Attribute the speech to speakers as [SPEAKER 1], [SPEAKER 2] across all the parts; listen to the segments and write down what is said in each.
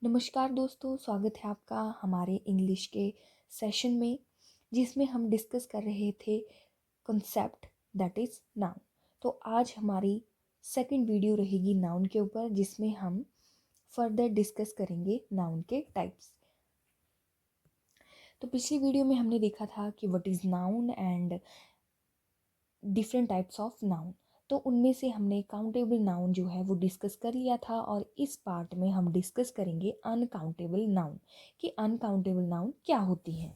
[SPEAKER 1] नमस्कार दोस्तों, स्वागत है आपका हमारे इंग्लिश के सेशन में जिसमें हम डिस्कस कर रहे थे कॉन्सेप्ट दैट इज़ नाउन। तो आज हमारी सेकंड वीडियो रहेगी नाउन के ऊपर, जिसमें हम फर्दर डिस्कस करेंगे नाउन के टाइप्स। तो पिछली वीडियो में हमने देखा था कि what is noun and different types of noun. तो उनमें से हमने काउंटेबल नाउन जो है वो डिस्कस कर लिया था, और इस पार्ट में हम डिस्कस करेंगे अनकाउंटेबल नाउन कि अनकाउंटेबल नाउन क्या होती हैं।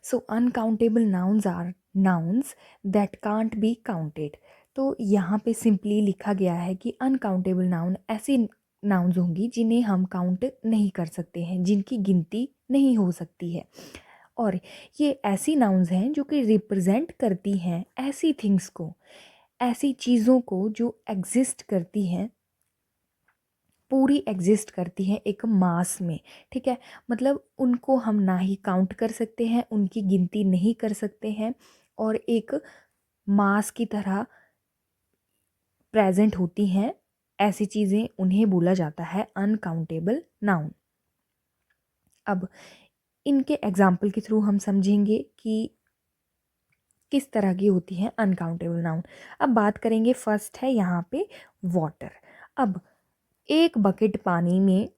[SPEAKER 1] So uncountable nouns are nouns that can't be counted. तो यहाँ पे सिंपली लिखा गया है कि अनकाउंटेबल नाउन ऐसी नाउन्स होंगी जिन्हें हम काउंट नहीं कर सकते हैं, जिनकी गिनती नहीं हो सकती है। और ये ऐसी नाउन्स हैं जो कि रिप्रेजेंट करती हैं ऐसी थिंग्स को, ऐसी चीज़ों को जो एग्जिस्ट करती हैं, पूरी एग्जिस्ट करती हैं एक मास में। ठीक है, मतलब उनको हम ना ही काउंट कर सकते हैं, उनकी गिनती नहीं कर सकते हैं, और एक मास की तरह प्रेजेंट होती हैं ऐसी चीज़ें, उन्हें बोला जाता है अनकाउंटेबल नाउन। अब इनके एग्जाम्पल के थ्रू हम समझेंगे कि किस तरह की होती है अनकाउंटेबल नाउन। अब बात करेंगे, फर्स्ट है यहाँ पे वाटर। अब एक बकेट पानी में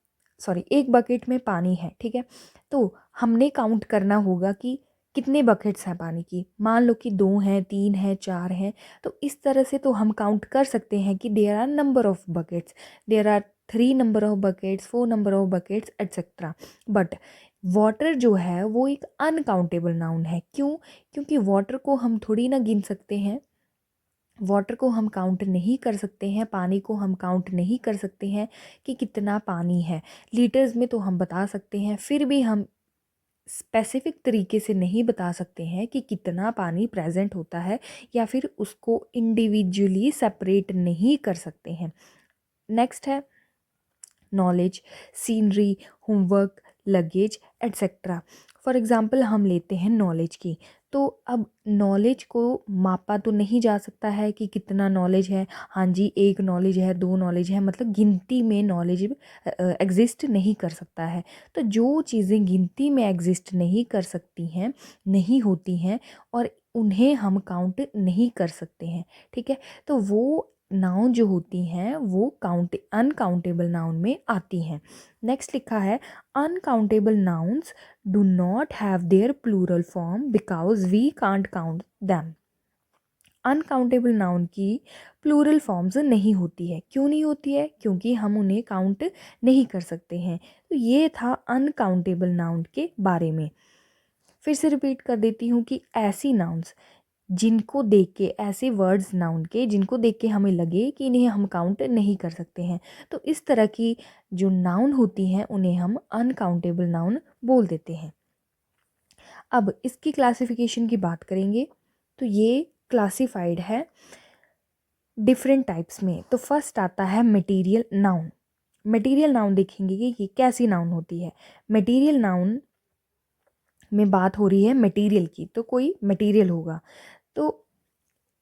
[SPEAKER 1] एक बकेट में पानी है, ठीक है, तो हमने काउंट करना होगा कि कितने बकेट्स हैं पानी की। मान लो कि 2 हैं, 3 हैं, 4 हैं, तो इस तरह से तो हम काउंट कर सकते हैं कि there are number of buckets, there are 3 number of buckets, 4 number of buckets etcetera. But water जो है वो एक अनकाउंटेबल नाउन है। क्यों? क्योंकि वाटर को हम थोड़ी ना गिन सकते हैं, वाटर को हम काउंट नहीं कर सकते हैं, पानी को हम काउंट नहीं कर सकते हैं कि कितना पानी है। लीटर्स में तो हम बता सकते हैं, फिर भी हम स्पेसिफिक तरीके से नहीं बता सकते हैं कि कितना पानी प्रेजेंट होता है, या फिर उसको इंडिविजुअली सेपरेट नहीं कर सकते हैं। नेक्स्ट है knowledge, scenery, homework, luggage etcetera. For example हम लेते हैं नॉलेज की, तो अब नॉलेज को मापा तो नहीं जा सकता है कि कितना नॉलेज है। हाँ जी, 1 नॉलेज है, 2 नॉलेज है, मतलब गिनती में नॉलेज एग्जिस्ट नहीं कर सकता है। तो जो चीज़ें गिनती में एग्जिस्ट नहीं कर सकती हैं, नहीं होती हैं, और उन्हें हम काउंट नहीं कर सकते हैं, ठीक है, तो वो नाउन जो होती हैं वो अनकाउंटेबल नाउन में आती हैं। नेक्स्ट लिखा है, uncountable nouns do not have their plural form because we can't count them. Uncountable noun की प्लूरल फॉर्म्स नहीं होती है। क्यों नहीं होती है? क्योंकि हम उन्हें काउंट नहीं कर सकते हैं। तो ये था अनकाउंटेबल नाउन के बारे में। फिर से रिपीट कर देती हूँ कि ऐसी नाउन्स जिनको देख के, ऐसे वर्ड्स नाउन के जिनको देख के हमें लगे कि इन्हें हम काउंट नहीं कर सकते हैं, तो इस तरह की जो नाउन होती हैं उन्हें हम अनकाउंटेबल नाउन बोल देते हैं। अब इसकी क्लासिफिकेशन की बात करेंगे तो ये क्लासिफाइड है डिफरेंट टाइप्स में। तो फर्स्ट आता है मटेरियल नाउन। मटेरियल नाउन देखेंगे कि ये कैसी नाउन होती है। मटेरियल नाउन में बात हो रही है मटेरियल की, तो कोई मटेरियल होगा, तो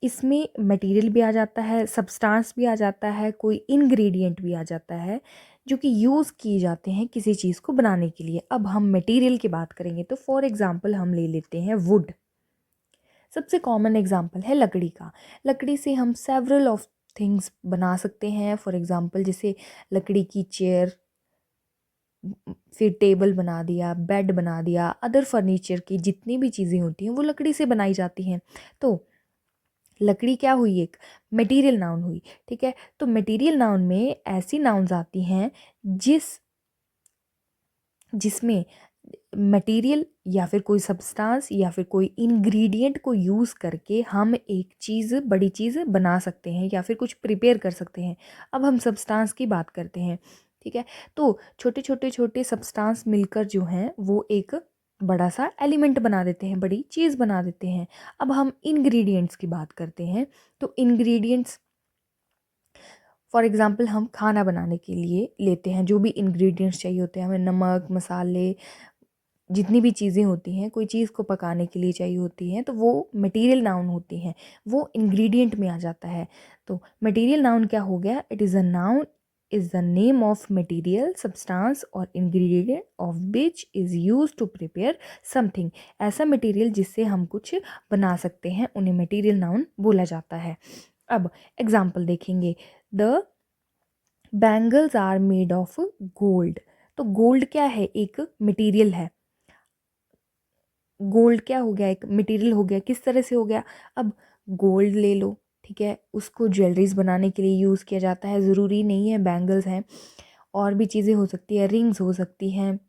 [SPEAKER 1] इसमें मटेरियल भी आ जाता है, सब्सटेंस भी आ जाता है, कोई इंग्रेडिएंट भी आ जाता है जो कि यूज़ किए जाते हैं किसी चीज़ को बनाने के लिए। अब हम मटेरियल की बात करेंगे तो फॉर एग्जांपल हम ले लेते हैं वुड। सबसे कॉमन एग्जांपल है लकड़ी का। लकड़ी से हम सेवरल ऑफ थिंग्स बना सकते हैं। फॉर एग्जांपल जैसे लकड़ी की चेयर, फिर टेबल बना दिया, बेड बना दिया, अदर फर्नीचर की जितनी भी चीज़ें होती हैं वो लकड़ी से बनाई जाती हैं। तो लकड़ी क्या हुई? एक मटेरियल नाउन हुई, ठीक है। तो मटेरियल नाउन में ऐसी नाउन्स आती हैं जिसमें मटेरियल या फिर कोई सब्सटेंस या फिर कोई इंग्रेडिएंट को यूज़ करके हम एक चीज़, बड़ी चीज़ बना सकते हैं या फिर कुछ प्रिपेयर कर सकते हैं। अब हम सब्सटेंस की बात करते हैं, ठीक है। तो छोटे सब्सटेंस मिलकर जो हैं वो एक बड़ा सा एलिमेंट बना देते हैं, बड़ी चीज़ बना देते हैं। अब हम इंग्रेडिएंट्स की बात करते हैं, तो इंग्रेडिएंट्स फॉर एग्ज़ाम्पल हम खाना बनाने के लिए लेते हैं, जो भी इंग्रेडिएंट्स चाहिए होते हैं हमें, नमक, मसाले, जितनी भी चीज़ें होती हैं, कोई चीज़ को पकाने के लिए चाहिए होती हैं, तो वो मटेरियल नाउन होती हैं, वो इंग्रेडिएंट में आ जाता है। तो मटेरियल नाउन क्या हो गया? It is a noun is the name of material, substance or ingredient of which is used to prepare something. ऐसा मटेरियल जिससे हम कुछ बना सकते हैं उन्हें मटेरियल नाउन बोला जाता है। अब एग्जाम्पल देखेंगे, the bangles are made of gold. तो गोल्ड क्या है, एक मटेरियल है। गोल्ड क्या हो गया, एक मटेरियल हो गया। किस तरह से हो गया, अब गोल्ड ले लो, ठीक है, उसको ज्वेलरीज बनाने के लिए यूज़ किया जाता है। ज़रूरी नहीं है बैंगल्स हैं, और भी चीज़ें हो सकती है, रिंग्स हो सकती हैं,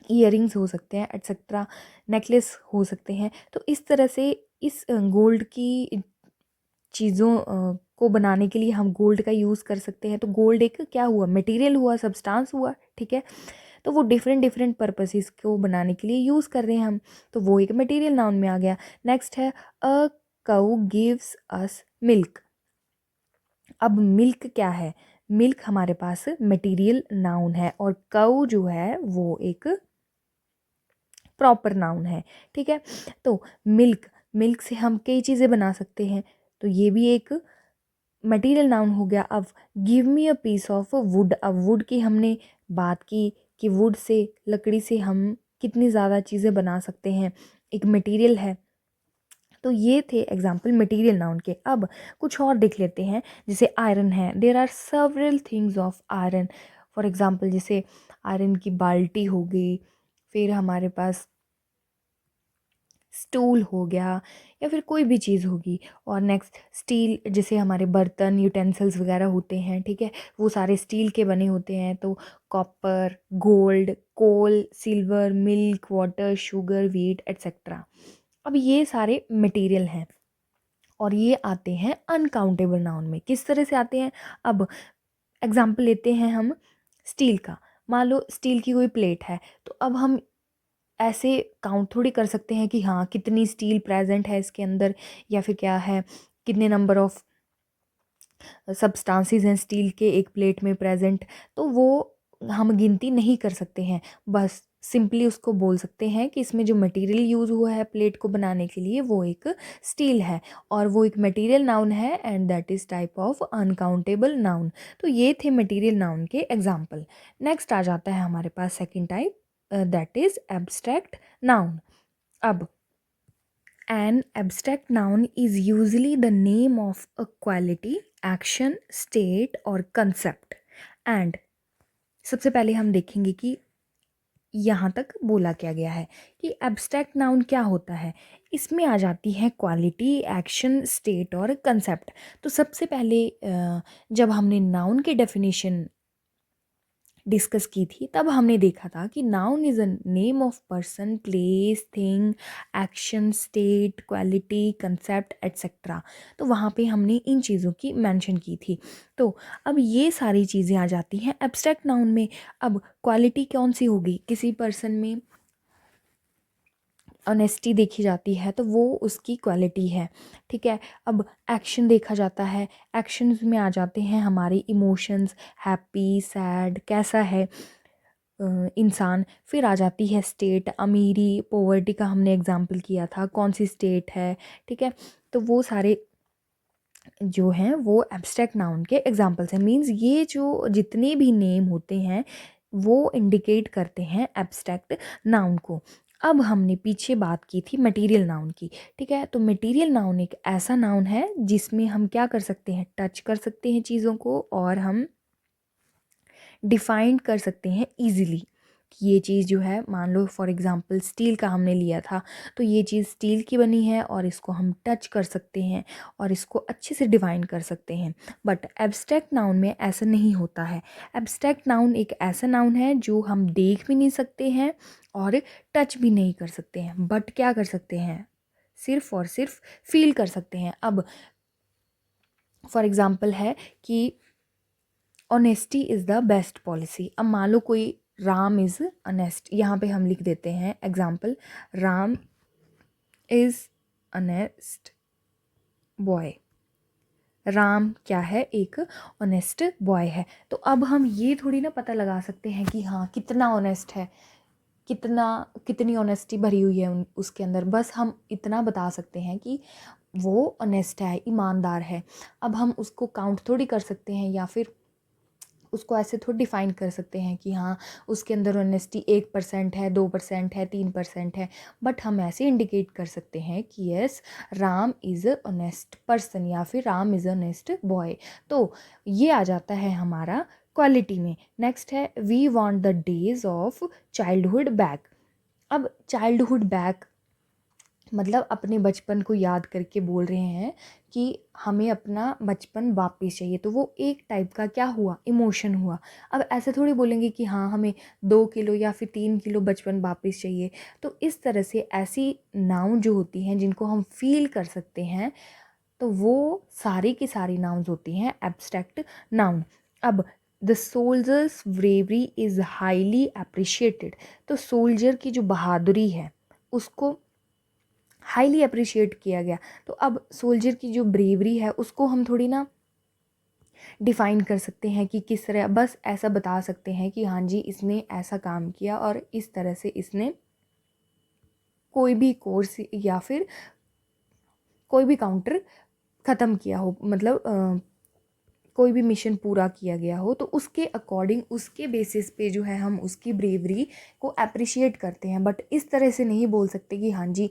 [SPEAKER 1] ईयरिंग्स हो सकते हैं, एट्सेट्रा, नेकलेस हो सकते हैं। तो इस तरह से इस गोल्ड की चीज़ों को बनाने के लिए हम गोल्ड का यूज़ कर सकते हैं। तो गोल्ड एक क्या हुआ, मटेरियल हुआ, सब्सटेंस हुआ, ठीक है। तो वो डिफरेंट डिफरेंट पर्पसेस को बनाने के लिए यूज़ कर रहे हैं हम, तो वो एक मटेरियल नाउन में आ गया। नेक्स्ट है a cow gives us milk. अब मिल्क क्या है, मिल्क हमारे पास मटेरियल नाउन है, और काउ जो है वो एक प्रॉपर नाउन है, ठीक है। तो मिल्क, मिल्क से हम कई चीज़ें बना सकते हैं, तो ये भी एक मटेरियल नाउन हो गया। अब give me a piece of wood. अब वुड की हमने बात की कि वुड से, लकड़ी से हम कितनी ज़्यादा चीज़ें बना सकते हैं, एक मटेरियल है। तो ये थे एग्जाम्पल मटेरियल नाउन के। अब कुछ और देख लेते हैं, जैसे आयरन है, there are several things of iron. For example जैसे आयरन की बाल्टी हो गई, फिर हमारे पास स्टूल हो गया, या फिर कोई भी चीज़ होगी। और नेक्स्ट स्टील, जैसे हमारे बर्तन, यूटेंसिल्स वगैरह होते हैं, ठीक है, वो सारे स्टील के बने होते हैं। तो copper, gold, coal, silver, milk, water, sugar, wheat etcetera. अब ये सारे मटेरियल हैं, और ये आते हैं अनकाउंटेबल नाउन में। किस तरह से आते हैं, अब एग्जाम्पल लेते हैं हम स्टील का। मान लो स्टील की कोई प्लेट है, तो अब हम ऐसे काउंट थोड़ी कर सकते हैं कि हाँ कितनी स्टील प्रेजेंट है इसके अंदर, या फिर क्या है, कितने नंबर ऑफ सब्सटेंसेस हैं स्टील के एक प्लेट में प्रेजेंट। तो वो हम गिनती नहीं कर सकते हैं, बस सिंपली उसको बोल सकते हैं कि इसमें जो मटेरियल यूज़ हुआ है प्लेट को बनाने के लिए वो एक स्टील है, और वो एक मटेरियल नाउन है, and that is type of uncountable noun. तो ये थे मटेरियल नाउन के एग्जाम्पल। नेक्स्ट आ जाता है हमारे पास second type, that is abstract noun. अब an abstract noun is usually the name of a quality, action, state or concept. And सबसे पहले हम देखेंगे कि यहाँ तक बोला क्या गया है कि एब्स्ट्रैक्ट नाउन क्या होता है। इसमें आ जाती है क्वालिटी, एक्शन, स्टेट और कंसेप्ट। तो सबसे पहले जब हमने नाउन की डेफिनेशन डिस्कस की थी, तब हमने देखा था कि noun is a name of person, place, thing, action, state, quality, concept etcetera. तो वहाँ पे हमने इन चीज़ों की मेंशन की थी। तो अब ये सारी चीज़ें आ जाती हैं एब्स्ट्रैक्ट नाउन में। अब क्वालिटी कौन सी होगी, किसी पर्सन में ऑनेस्टी देखी जाती है तो वो उसकी क्वालिटी है, ठीक है। अब एक्शन देखा जाता है, एक्शंस में आ जाते हैं हमारे इमोशंस, हैप्पी, सैड, कैसा है इंसान। फिर आ जाती है स्टेट, अमीरी, पॉवर्टी का हमने एग्जाम्पल किया था, कौन सी स्टेट है, ठीक है। तो वो सारे जो हैं वो एब्स्ट्रैक्ट नाउन के एग्जाम्पल्स हैं। मीन्स ये जो जितने भी नेम होते हैं वो इंडिकेट करते हैं एब्स्ट्रैक्ट नाउन को। अब हमने पीछे बात की थी मटेरियल नाउन की, ठीक है। तो मटेरियल नाउन एक ऐसा नाउन है जिसमें हम क्या कर सकते हैं, टच कर सकते हैं चीज़ों को, और हम डिफाइन कर सकते हैं ईजिली कि ये चीज़ जो है, मान लो फॉर एग्जांपल स्टील का हमने लिया था, तो ये चीज़ स्टील की बनी है और इसको हम टच कर सकते हैं और इसको अच्छे से डिफाइन कर सकते हैं। बट एब्स्ट्रैक्ट नाउन में ऐसा नहीं होता है। एब्स्ट्रैक्ट नाउन एक ऐसा नाउन है जो हम देख भी नहीं सकते हैं और टच भी नहीं कर सकते हैं, बट क्या कर सकते हैं, सिर्फ और सिर्फ फील कर सकते हैं। अब फॉर एग्जांपल है कि honesty is the best policy. अब मान लो कोई राम इज़ ऑनेस्ट, यहाँ पे हम लिख देते हैं example, Ram is honest boy. Ram क्या है, एक ऑनेस्ट बॉय है। तो अब हम ये थोड़ी ना पता लगा सकते हैं कि हाँ कितना ऑनेस्ट है, कितनी ऑनेस्टी भरी हुई है उसके अंदर। बस हम इतना बता सकते हैं कि वो ऑनेस्ट है, ईमानदार है। अब हम उसको काउंट थोड़ी कर सकते हैं या फिर उसको ऐसे थोड़ा डिफ़ाइन कर सकते हैं कि हाँ, उसके अंदर ऑनेस्टी 1% है, 2% है, 3% है, बट हम ऐसे इंडिकेट कर सकते हैं कि yes, Ram is a honest person या फिर Ram is a honest boy. तो ये आ जाता है हमारा क्वालिटी में। नेक्स्ट है we want the days of childhood back. अब चाइल्डहुड बैक मतलब अपने बचपन को याद करके बोल रहे हैं कि हमें अपना बचपन वापस चाहिए, तो वो एक टाइप का क्या हुआ, इमोशन हुआ। अब ऐसे थोड़ी बोलेंगे कि हाँ हमें 2 किलो या फिर 3 किलो बचपन वापस चाहिए। तो इस तरह से ऐसी नाउन जो होती हैं जिनको हम फील कर सकते हैं, तो वो सारी की सारी नाउन्स होती हैं एब्स्ट्रैक्ट नाउन। अब the soldiers bravery is highly appreciated. तो सोल्जर की जो बहादुरी है उसको हाईली अप्रिशिएट किया गया। तो अब सोल्जर की जो ब्रेवरी है उसको हम थोड़ी ना डिफ़ाइन कर सकते हैं कि किस तरह, बस ऐसा बता सकते हैं कि हाँ जी इसने ऐसा काम किया और इस तरह से इसने कोई भी कोर्स या फिर कोई भी काउंटर ख़त्म किया हो, मतलब कोई भी मिशन पूरा किया गया हो, तो उसके अकॉर्डिंग उसके बेसिस पे जो है हम उसकी ब्रेवरी को अप्रिशिएट करते हैं। बट इस तरह से नहीं बोल सकते कि हाँ जी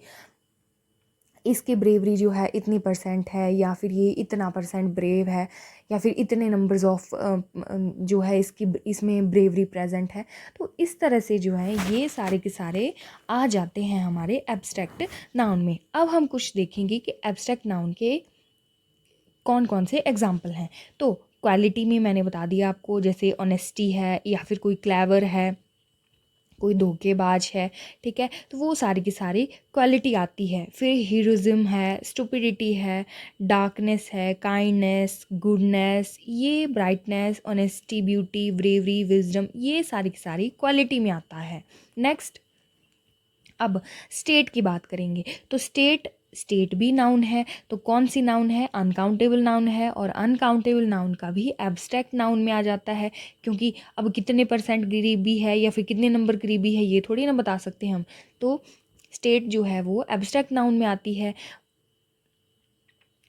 [SPEAKER 1] इसकी ब्रेवरी जो है इतनी परसेंट है या फिर ये इतना परसेंट ब्रेव है या फिर इतने नंबर्स ऑफ जो है इसकी इसमें ब्रेवरी प्रेजेंट है। तो इस तरह से जो है ये सारे के सारे आ जाते हैं हमारे एब्स्ट्रैक्ट नाउन में। अब हम कुछ देखेंगे कि एब्स्ट्रैक्ट नाउन के कौन कौन से एग्जाम्पल हैं। तो क्वालिटी में मैंने बता दिया आपको, जैसे ऑनेस्टी है या फिर कोई क्लेवर है, कोई धोखेबाज है, ठीक है, तो वो सारी की सारी क्वालिटी आती है। फिर हीरोइज्म है, स्टुपिडिटी है, डार्कनेस है, काइंडनेस, गुडनेस, ये brightness, honesty, beauty, bravery, wisdom, ये सारी की सारी क्वालिटी में आता है। नेक्स्ट अब स्टेट की बात करेंगे। तो स्टेट भी नाउन है। तो कौन सी नाउन है, अनकाउंटेबल नाउन है, और अनकाउंटेबल नाउन का भी एब्स्ट्रैक्ट नाउन में आ जाता है, क्योंकि अब कितने परसेंट गरीबी है या फिर कितने नंबर गरीबी है ये थोड़ी ना बता सकते हम। तो स्टेट जो है वो एब्स्ट्रैक्ट नाउन में आती है।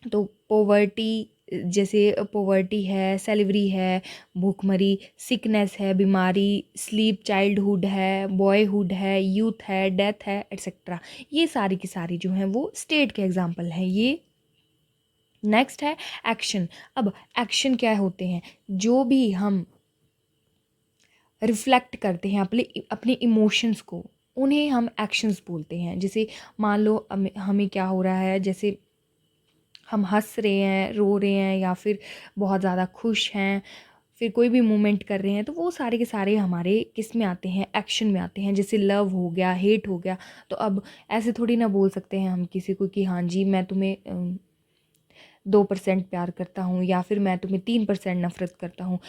[SPEAKER 1] तो पोवर्टी, जैसे पोवर्टी है, सेलिवरी है, भूखमरी, सिकनेस है, बीमारी, स्लीप, चाइल्डहुड है, बॉयहुड है, यूथ है, डेथ है, एट्सेट्रा, ये सारी की सारी जो हैं वो स्टेट के एग्जाम्पल हैं ये। नेक्स्ट है एक्शन। अब एक्शन क्या होते हैं, जो भी हम रिफ्लेक्ट करते हैं अपने अपने इमोशंस को, उन्हें हम एक्शंस बोलते हैं। जैसे मान लो हमें क्या हो रहा है, जैसे हम हंस रहे हैं, रो रहे हैं, या फिर बहुत ज़्यादा खुश हैं, फिर कोई भी मूवमेंट कर रहे हैं, तो वो सारे के सारे हमारे किस में आते हैं, एक्शन में आते हैं। जैसे लव हो गया, हेट हो गया। तो अब ऐसे थोड़ी ना बोल सकते हैं हम किसी को कि हाँ जी मैं तुम्हें 2% प्यार करता हूँ या फिर मैं तुम्हें 3% नफरत करता हूँ।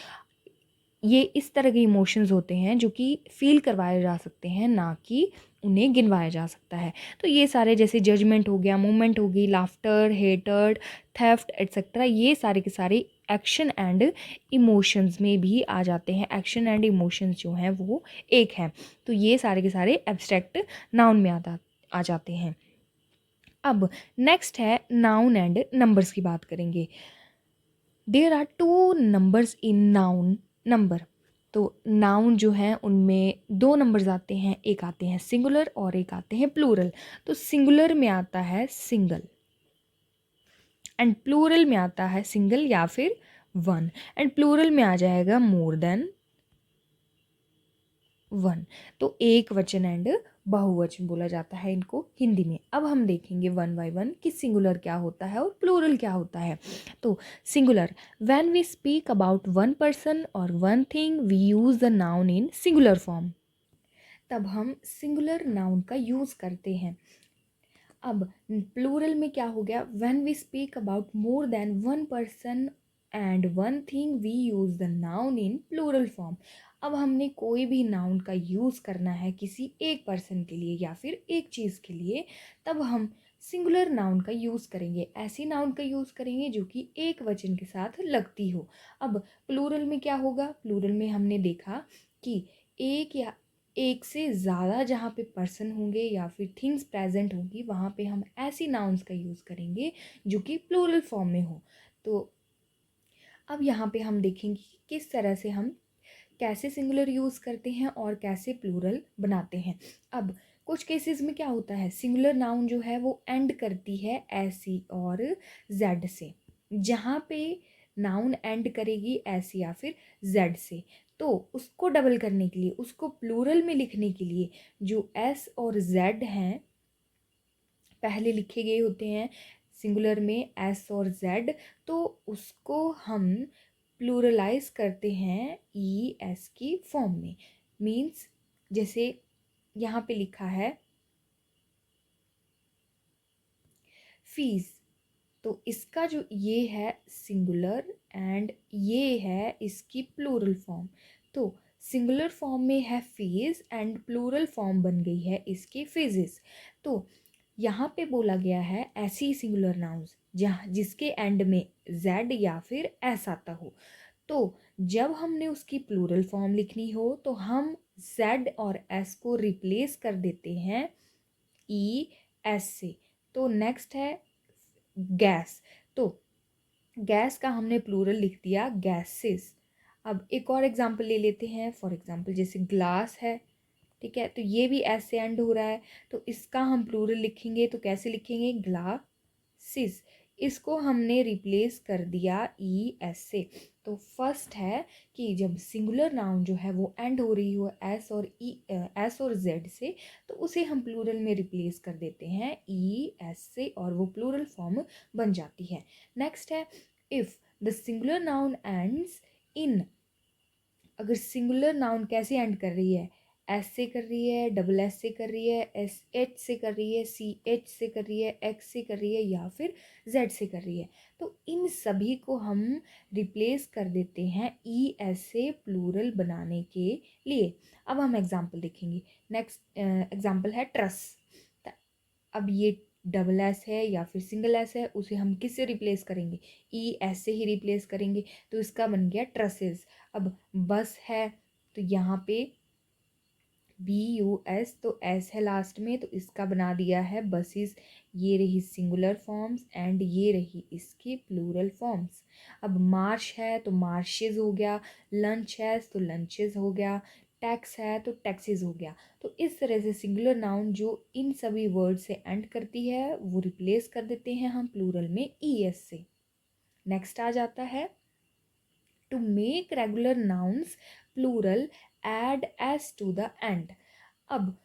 [SPEAKER 1] ये इस तरह के इमोशंस होते हैं जो कि फील करवाए जा सकते हैं, ना कि उन्हें गिनवाया जा सकता है। तो ये सारे जैसे जजमेंट हो गया, मूवमेंट होगी, लाफ्टर, हेटर्ड, थेफ्ट एट्सेट्रा, ये सारे के सारे एक्शन एंड इमोशंस में भी आ जाते हैं। एक्शन एंड इमोशंस जो हैं वो एक हैं। तो ये सारे के सारे एब्स्ट्रैक्ट नाउन में आ जाते हैं। अब नेक्स्ट है नाउन एंड नंबर्स की बात करेंगे। There are two numbers in noun number. तो नाउन जो हैं उनमें दो नंबर्स आते हैं, एक आते हैं सिंगुलर और एक आते हैं प्लूरल। तो सिंगुलर में आता है सिंगल एंड प्लूरल में आता है सिंगल या फिर वन, एंड प्लूरल में आ जाएगा मोर देन वन। तो एक वचन एंड बहुवचन बोला जाता है इनको हिंदी में। अब हम देखेंगे वन बाय वन कि सिंगुलर क्या होता है और प्लूरल क्या होता है। तो singular, when we speak about one person और one thing we use the noun in singular form. तब हम सिंगुलर नाउन का यूज करते हैं। अब प्लूरल में क्या हो गया, when we speak about more than one person and one thing we use the noun in plural form. अब हमने कोई भी नाउन का यूज़ करना है किसी एक पर्सन के लिए या फिर एक चीज़ के लिए, तब हम सिंगुलर नाउन का यूज़ करेंगे, ऐसी नाउन का यूज़ करेंगे जो कि एक वचन के साथ लगती हो। अब प्लूरल में क्या होगा, प्लूरल में हमने देखा कि एक या एक से ज़्यादा जहाँ पे पर्सन होंगे या फिर थिंग्स प्रेजेंट होंगी, वहाँ पे हम ऐसी नाउन्स का यूज़ करेंगे जो कि प्लूरल फॉर्म में हो। तो अब यहाँ पे हम देखेंगे कि किस तरह से हम कैसे सिंगुलर यूज़ करते हैं और कैसे प्लूरल बनाते हैं। अब कुछ केसेस में क्या होता है, सिंगुलर नाउन जो है वो एंड करती है ऐसी और जेड से। जहाँ पे नाउन एंड करेगी एस या फिर जेड से, तो उसको डबल करने के लिए, उसको प्लूरल में लिखने के लिए जो एस और जेड हैं पहले लिखे गए होते हैं सिंगुलर में एस और जेड, तो उसको हम प्लूरलाइज करते हैं ई एस की फॉर्म में। मीन्स जैसे यहाँ पे लिखा है फीस, तो इसका जो ये है सिंगुलर एंड ये है इसकी प्लूरल फॉर्म। तो सिंगुलर फॉर्म में है फीस एंड प्लूरल फॉर्म बन गई है इसकी फिजिस। तो यहाँ पे बोला गया है ऐसी सिंगुलर नाउन्स जहाँ जिसके एंड में जेड या फिर एस आता हो, तो जब हमने उसकी प्लूरल फॉर्म लिखनी हो तो हम जेड और एस को रिप्लेस कर देते हैं ई एस से। तो नेक्स्ट है गैस, तो गैस का हमने प्लूरल लिख दिया गैसेस। अब एक और एग्जांपल ले लेते हैं, फॉर एग्जांपल जैसे ग्लास है, ठीक है, तो ये भी एस से एंड हो रहा है, तो इसका हम प्लूरल लिखेंगे तो कैसे लिखेंगे, ग्लासिस। इसको हमने रिप्लेस कर दिया ई एस से। तो फर्स्ट है कि जब सिंगुलर नाउन जो है वो एंड हो रही हो एस और जेड से, तो उसे हम प्लूरल में रिप्लेस कर देते हैं ई एस से और वो प्लूरल फॉर्म बन जाती है। नेक्स्ट है if the singular noun ends इन। अगर सिंगुलर नाउन कैसे एंड कर रही है, एस से कर रही है, डबल एस से कर रही है, एस एच से कर रही है, सी एच से कर रही है, एक्स से कर रही है या फिर जेड से कर रही है, तो इन सभी को हम रिप्लेस कर देते हैं ई एस से प्लूरल बनाने के लिए। अब हम एग्जाम्पल देखेंगे। नेक्स्ट एग्जाम्पल है ट्रस। अब ये डबल एस है या फिर सिंगल एस है, उसे हम किस से रिप्लेस करेंगे, ई एस से ही रिप्लेस करेंगे, तो इसका बन गया ट्रसेस। अब बस है, तो यहाँ पे बी यू एस, तो एस है लास्ट में, तो इसका बना दिया है बसेस। ये रही सिंगुलर फॉर्म्स एंड ये रही इसकी प्लूरल फॉर्म्स। अब मार्श है तो मार्शेज हो गया, लंच है तो लंचेज हो गया, टैक्स है तो टैक्सेस हो गया। तो इस तरह से सिंगुलर नाउन जो इन सभी वर्ड से एंड करती है वो रिप्लेस कर देते हैं हम प्लूरल में ई एस से। नेक्स्ट आ जाता है to make regular nouns plural add s to the end. अब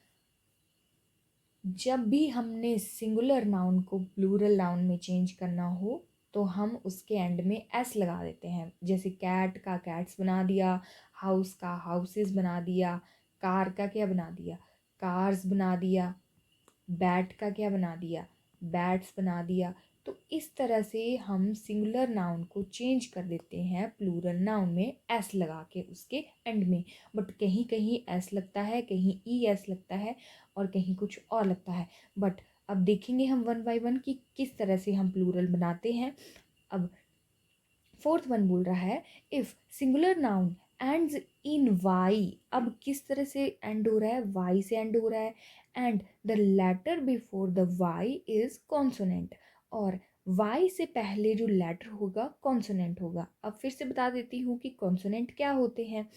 [SPEAKER 1] जब भी हमने सिंगुलर नाउन को प्लूरल नाउन में चेंज करना हो तो हम उसके एंड में एस लगा देते हैं। जैसे कैट का कैट्स बना दिया, हाउस का हाउसेस बना दिया, कार का क्या बना दिया, कार्स बना दिया, बैट का क्या बना दिया, बैट्स बना दिया। तो इस तरह से हम सिंगुलर नाउन को चेंज कर देते हैं प्लूरल नाउन में एस लगा के उसके एंड में। बट कहीं कहीं एस लगता है, कहीं ई एस लगता है और कहीं कुछ और लगता है। बट अब देखेंगे हम वन बाय वन कि किस तरह से हम प्लूरल बनाते हैं। अब फोर्थ वन बोल रहा है if singular noun ends in y. अब किस तरह से एंड हो रहा है, वाई से एंड हो रहा है, and the letter before the y is consonant, और वाई से पहले जो लेटर होगा कॉन्सोनेंट होगा। अब फिर से बता देती हूँ कि कॉन्सोनेंट क्या होते हैं।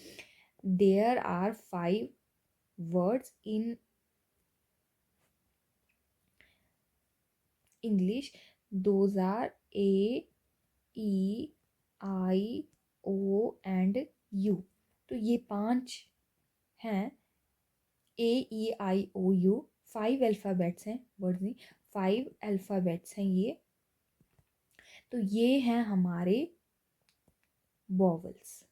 [SPEAKER 1] There are 5 words in English, those are A, E, I, O and U. तो ये 5 हैं, A E I O U, 5 alphabets हैं, वर्ड्स नहीं, 5 अल्फ़ाबेट्स हैं ये। तो ये हैं हमारे वॉवल्स,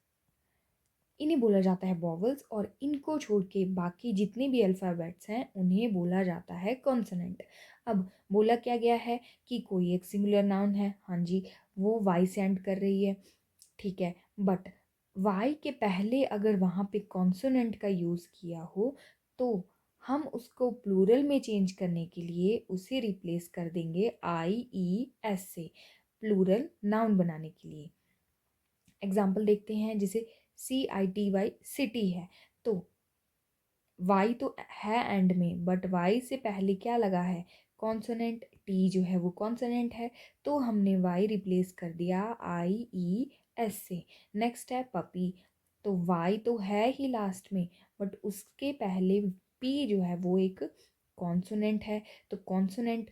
[SPEAKER 1] इन्हें बोला जाता है वॉवल्स, और इनको छोड़ के बाकी जितने भी अल्फ़ाबेट्स हैं उन्हें बोला जाता है कॉन्सोनेंट। अब बोला क्या गया है कि कोई एक सिंगुलर नाउन है, हाँ जी, वो वाई से एंड कर रही है, ठीक है, बट वाई के पहले अगर वहाँ पे कॉन्सोनेंट का यूज़ किया हो तो हम उसको प्लूरल में चेंज करने के लिए उसे रिप्लेस कर देंगे आई ई एस से प्लूरल नाउन बनाने के लिए। एग्जाम्पल देखते हैं, जैसे सी आई टी वाई सिटी है, तो वाई तो है एंड में, बट वाई से पहले क्या लगा है, कॉन्सोनेंट, टी जो है वो कॉन्सोनेंट है, तो हमने वाई रिप्लेस कर दिया आई ई एस से। नेक्स्ट है पपी, तो वाई तो है ही लास्ट में, बट उसके पहले पी जो है वो एक कॉन्सोनेंट है, तो कॉन्सोनेंट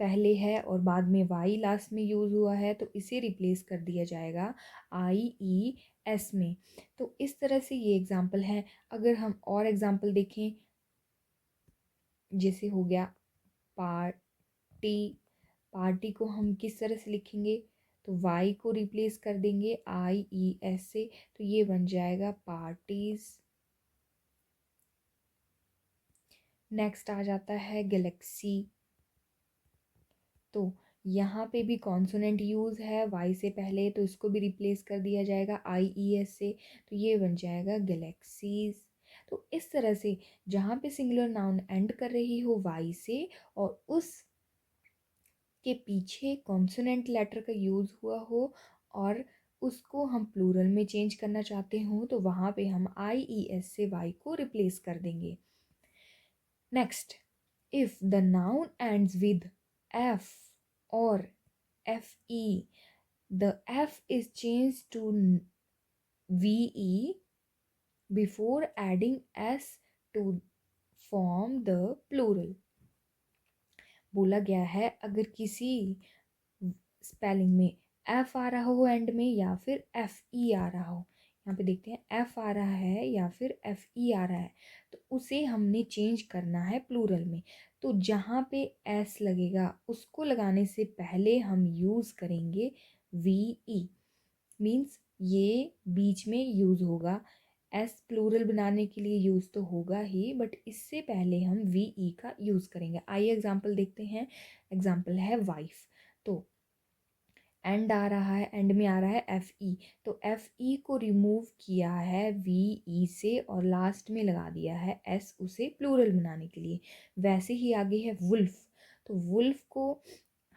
[SPEAKER 1] पहले है और बाद में वाई लास्ट में यूज़ हुआ है, तो इसे रिप्लेस कर दिया जाएगा आई ई एस में। तो इस तरह से ये एग्जाम्पल है। अगर हम और एग्जाम्पल देखें, जैसे हो गया पार्टी, पार्टी को हम किस तरह से लिखेंगे, तो वाई को रिप्लेस कर देंगे आई ई एस से, तो ये बन जाएगा पार्टीज। नेक्स्ट आ जाता है गैलेक्सी, तो यहाँ पे भी कॉन्सोनेंट यूज़ है वाई से पहले, तो इसको भी रिप्लेस कर दिया जाएगा आई ई एस से, तो ये बन जाएगा गैलेक्सीज। तो इस तरह से जहाँ पे सिंगुलर नाउन एंड कर रही हो वाई से और उस के पीछे कॉन्सोनेंट लेटर का यूज़ हुआ हो और उसको हम प्लूरल में चेंज करना चाहते हो, तो वहाँ पे हम आई ई एस से वाई को रिप्लेस कर देंगे। Next, if the noun ends with F और F E, the F is change to V E before adding S to form the plural. बोला गया है अगर किसी स्पेलिंग में एफ आ रहा हो एंड में या फिर एफ ई आ रहा हो, यहाँ पे देखते हैं एफ आ रहा है या फिर एफ ई आ रहा है, तो उसे हमने चेंज करना है प्लूरल में। तो जहाँ पे एस लगेगा उसको लगाने से पहले हम यूज़ करेंगे वी ई, मीन्स ये बीच में यूज़ होगा। एस प्लूरल बनाने के लिए यूज़ तो होगा ही, बट इससे पहले हम वी ई का यूज़ करेंगे। आइए एग्जाम्पल देखते हैं। एग्जाम्पल है वाइफ, तो एंड आ रहा है, एंड में आ रहा है एफ ई, तो एफ ई को रिमूव किया है वी ई से और लास्ट में लगा दिया है एस उसे प्लूरल बनाने के लिए। वैसे ही आगे है वुल्फ, तो वुल्फ को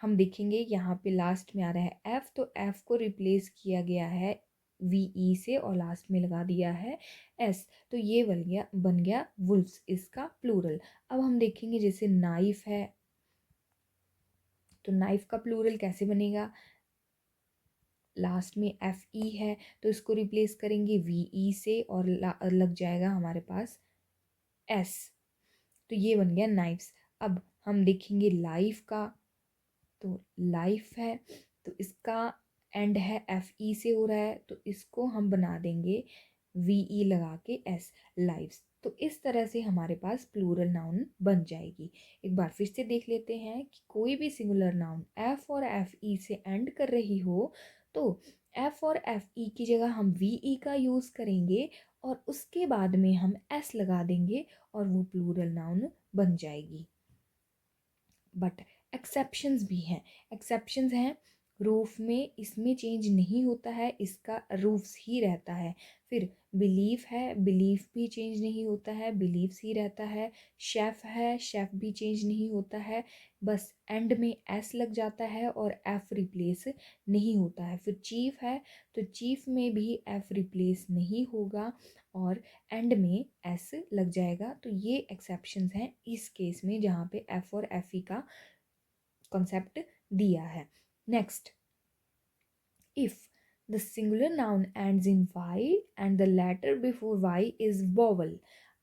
[SPEAKER 1] हम देखेंगे यहाँ पे लास्ट में आ रहा है एफ, तो एफ को रिप्लेस किया गया है वी ई से और लास्ट में लगा दिया है एस, तो ये बन गया वुल्फ्स, इसका प्लूरल। अब हम देखेंगे जैसे नाइफ है, तो नाइफ का प्लूरल कैसे बनेगा, लास्ट में एफ ई है तो इसको रिप्लेस करेंगे वी ई से और लग जाएगा हमारे पास एस, तो ये बन गया नाइफ्स। अब हम देखेंगे लाइफ का, तो लाइफ है तो इसका एंड है एफ ई से हो रहा है, तो इसको हम बना देंगे वी ई लगा के एस, लाइव्स। तो इस तरह से हमारे पास प्लूरल नाउन बन जाएगी। एक बार फिर से देख लेते हैं कि कोई भी सिंगुलर नाउन एफ और एफ ई से एंड कर रही हो, तो एफ और एफ ई की जगह हम वी ई का यूज़ करेंगे और उसके बाद में हम एस लगा देंगे और वो प्लूरल नाउन बन जाएगी। बट एक्सेप्शंस भी हैं। एक्सेप्शंस हैं, रूफ में इसमें चेंज नहीं होता है, इसका रूफ्स ही रहता है। फिर बिलीफ है, बिलीफ भी चेंज नहीं होता है, बिलीव्स ही रहता है। शेफ़ है, शेफ़ भी चेंज नहीं होता है, बस एंड में एस लग जाता है और एफ रिप्लेस नहीं होता है। फिर चीफ है, तो चीफ में भी एफ रिप्लेस नहीं होगा और एंड में एस लग जाएगा। तो ये एक्सेप्शंस हैं इस केस में जहाँ पे एफ और एफ ई का कॉन्सेप्ट दिया है। Next, if the singular noun ends in y and the letter before y is vowel.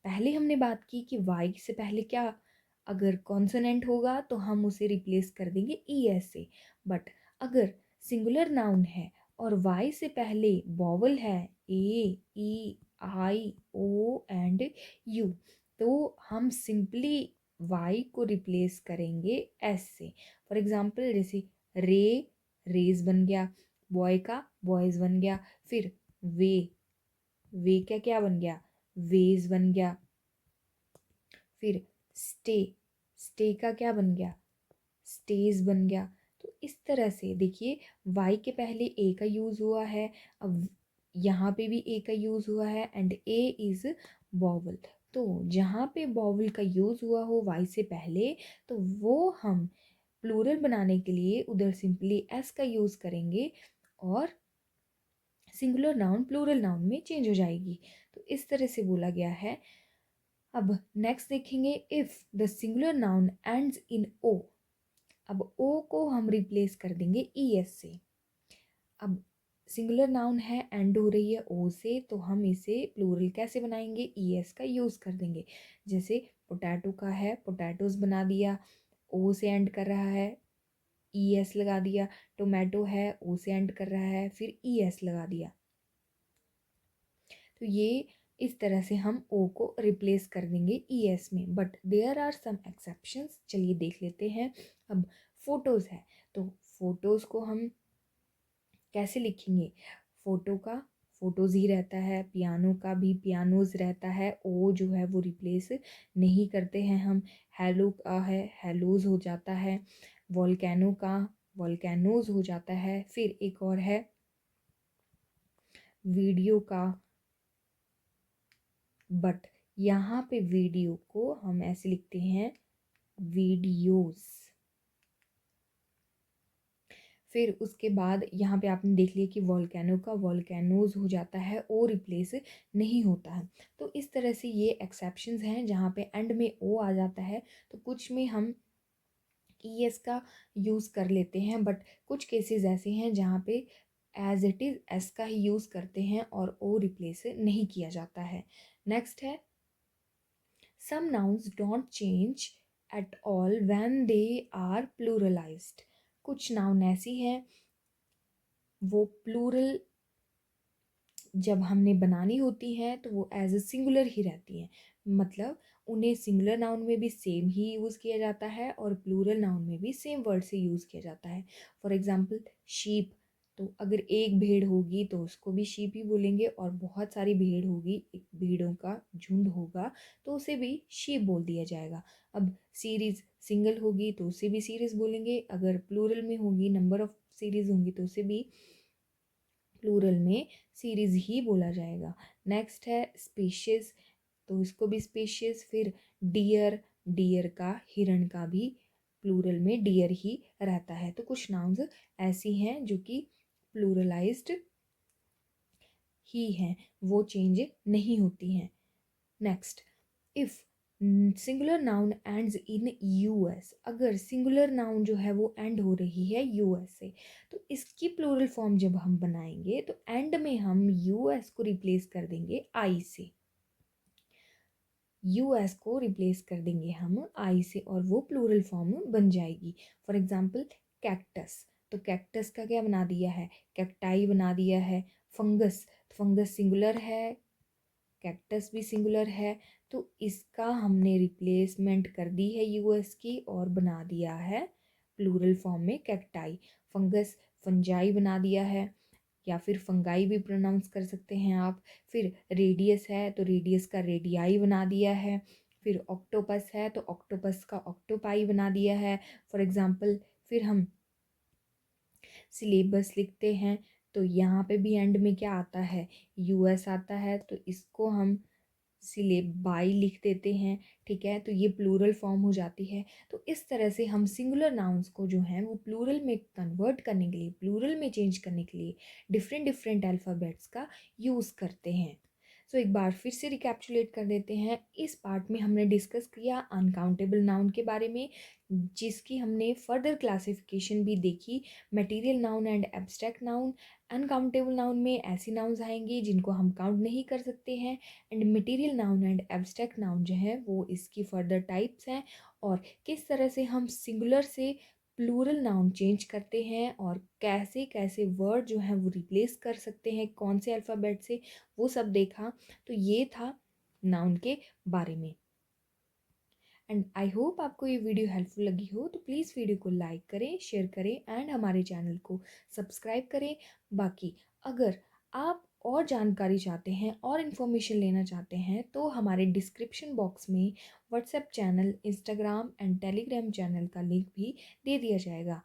[SPEAKER 1] पहले हमने बात की कि वाई से पहले क्या अगर कॉन्सोनेंट होगा तो हम उसे रिप्लेस कर देंगे ई एस से, बट अगर सिंगुलर नाउन है और वाई से पहले वोवल है ए E I O and U, तो हम सिंपली वाई को रिप्लेस करेंगे एस से। फॉर एग्जाम्पल जैसे रे, रेज बन गया, बॉय का बॉयज़ बन गया, फिर वे, वे क्या क्या बन गया, वेज बन गया, फिर स्टे, स्टे का क्या बन गया, स्टेज बन गया। तो इस तरह से देखिए वाई के पहले ए का यूज़ हुआ है, अब यहाँ पे भी ए का यूज़ हुआ है एंड ए इज़ बॉवल। तो जहाँ पे बॉवल का यूज़ हुआ हो वाई से पहले, तो वो हम प्लूरल बनाने के लिए उधर सिंपली एस का यूज़ करेंगे और सिंगुलर नाउन प्लूरल नाउन में चेंज हो जाएगी। तो इस तरह से बोला गया है। अब नेक्स्ट देखेंगे, if the singular noun ends in O. अब ओ को हम रिप्लेस कर देंगे ई एस से। अब सिंगुलर नाउन है, एंड हो रही है ओ से, तो हम इसे प्लूरल कैसे बनाएंगे, ई एस का यूज़ कर देंगे। जैसे पोटैटो का है, पोटैटोज बना दिया, ओ से एंड कर रहा है, ई एस लगा दिया। टोमेटो है, ओ से एंड कर रहा है, फिर ई एस लगा दिया। तो ये इस तरह से हम ओ को रिप्लेस कर देंगे ई एस में। But there are some exceptions, चलिए देख लेते हैं। अब फोटोज़ है, तो फोटोज़ को हम कैसे लिखेंगे, फोटो का फोटोज़ ही रहता है, पियानो का भी पियानोज़ रहता है, ओ जो है वो रिप्लेस नहीं करते हैं हम। हेलो का है, हेलोज़ हो जाता है। वोल्केनो का वोल्केनोज़ हो जाता है। फिर एक और है वीडियो का, बट यहाँ पे वीडियो को हम ऐसे लिखते हैं वीडियोज़। फिर उसके बाद यहाँ पे आपने देख लिया कि वोल्केनो का वोल्केनोज हो जाता है, ओ रिप्लेस नहीं होता है। तो इस तरह से ये एक्सेप्शंस हैं जहाँ पे एंड में ओ आ जाता है। तो कुछ में हम ई एस का यूज़ कर लेते हैं, बट कुछ केसेस ऐसे हैं जहाँ पे एज इट इज़ एस का ही यूज़ करते हैं और ओ रिप्लेस नहीं किया जाता है। नेक्स्ट है some nouns don't change at all when they are pluralized. कुछ नाउन ऐसी हैं वो प्लूरल जब हमने बनानी होती हैं तो वो एज अ सिंगुलर ही रहती हैं। मतलब उन्हें सिंगुलर नाउन में भी सेम ही यूज़ किया जाता है और प्लूरल नाउन में भी सेम वर्ड से यूज़ किया जाता है। फॉर एग्जांपल शीप, तो अगर एक भेड़ होगी तो उसको भी शीप ही बोलेंगे, और बहुत सारी भेड़ होगी, एक भेड़ों का झुंड होगा, तो उसे भी शीप बोल दिया जाएगा। अब सीरीज़ सिंगल होगी तो उसे भी सीरीज़ बोलेंगे, अगर प्लूरल में होगी, नंबर ऑफ सीरीज़ होंगी, तो उसे भी प्लूरल में सीरीज ही बोला जाएगा। नेक्स्ट है स्पीशीज, तो इसको भी स्पीशीज। फिर डियर, डियर का हिरण का भी प्लूरल में डियर ही रहता है। तो कुछ नाउन्स ऐसी हैं जो कि प्लूरलाइज्ड ही हैं, वो चेंज नहीं होती हैं। Next, if singular noun ends in US, अगर सिंगुलर नाउन जो है वो एंड हो रही है यूएस से, तो इसकी प्लूरल फॉर्म जब हम बनाएंगे तो एंड में हम यूएस को रिप्लेस कर देंगे आई से। यूएस को रिप्लेस कर देंगे हम आई से और वो प्लूरल फॉर्म बन जाएगी। फॉर एग्जाम्पल कैक्टस, तो कैक्टस का क्या बना दिया है, कैक्टाई बना दिया है। फंगस, फंगस सिंगुलर है, कैक्टस भी सिंगुलर है, तो इसका हमने रिप्लेसमेंट कर दी है यूएस की और बना दिया है प्लूरल फॉर्म में कैक्टाई। फंगस फंजाई बना दिया है, या फिर फंगाई भी प्रोनाउंस कर सकते हैं आप। फिर रेडियस है तो रेडियस का रेडियाई बना दिया है। फिर ऑक्टोपस है तो ऑक्टोपस का ऑक्टोपाई बना दिया है। फॉर एग्जाम्पल फिर हम सिलेबस लिखते हैं तो यहाँ पे भी एंड में क्या आता है, यूएस आता है, तो इसको हम सिलेबाई लिख देते हैं। ठीक है, तो ये प्लूरल फॉर्म हो जाती है। तो इस तरह से हम सिंगुलर नाउन्स को जो है वो प्लूरल में कन्वर्ट करने के लिए, प्लूरल में चेंज करने के लिए डिफरेंट डिफरेंट अल्फ़ाबेट्स का यूज़ करते हैं। सो एक बार फिर से रिकैप्चुलेट कर देते हैं। इस पार्ट में हमने डिस्कस किया अनकाउंटेबल नाउन के बारे में, जिसकी हमने फर्दर क्लासिफिकेशन भी देखी, material noun and abstract noun. Uncountable noun में ऐसी नाउन्स आएंगी जिनको हम काउंट नहीं कर सकते हैं, and material noun and abstract noun जो है वो इसकी फर्दर टाइप्स हैं, और किस तरह से हम सिंगुलर से प्लूरल नाउन चेंज करते हैं और कैसे कैसे वर्ड जो हैं वो रिप्लेस कर सकते हैं कौन से अल्फ़ाबेट से, वो सब देखा। तो ये था नाउन के बारे में। एंड आई होप आपको ये वीडियो हेल्पफुल लगी हो, तो प्लीज़ वीडियो को लाइक करें, शेयर करें एंड हमारे चैनल को सब्सक्राइब करें। बाकी अगर आप और जानकारी चाहते हैं और इन्फॉर्मेशन लेना चाहते हैं तो हमारे डिस्क्रिप्शन बॉक्स में WhatsApp channel, Instagram and Telegram channel का लिंक भी दे दिया जाएगा।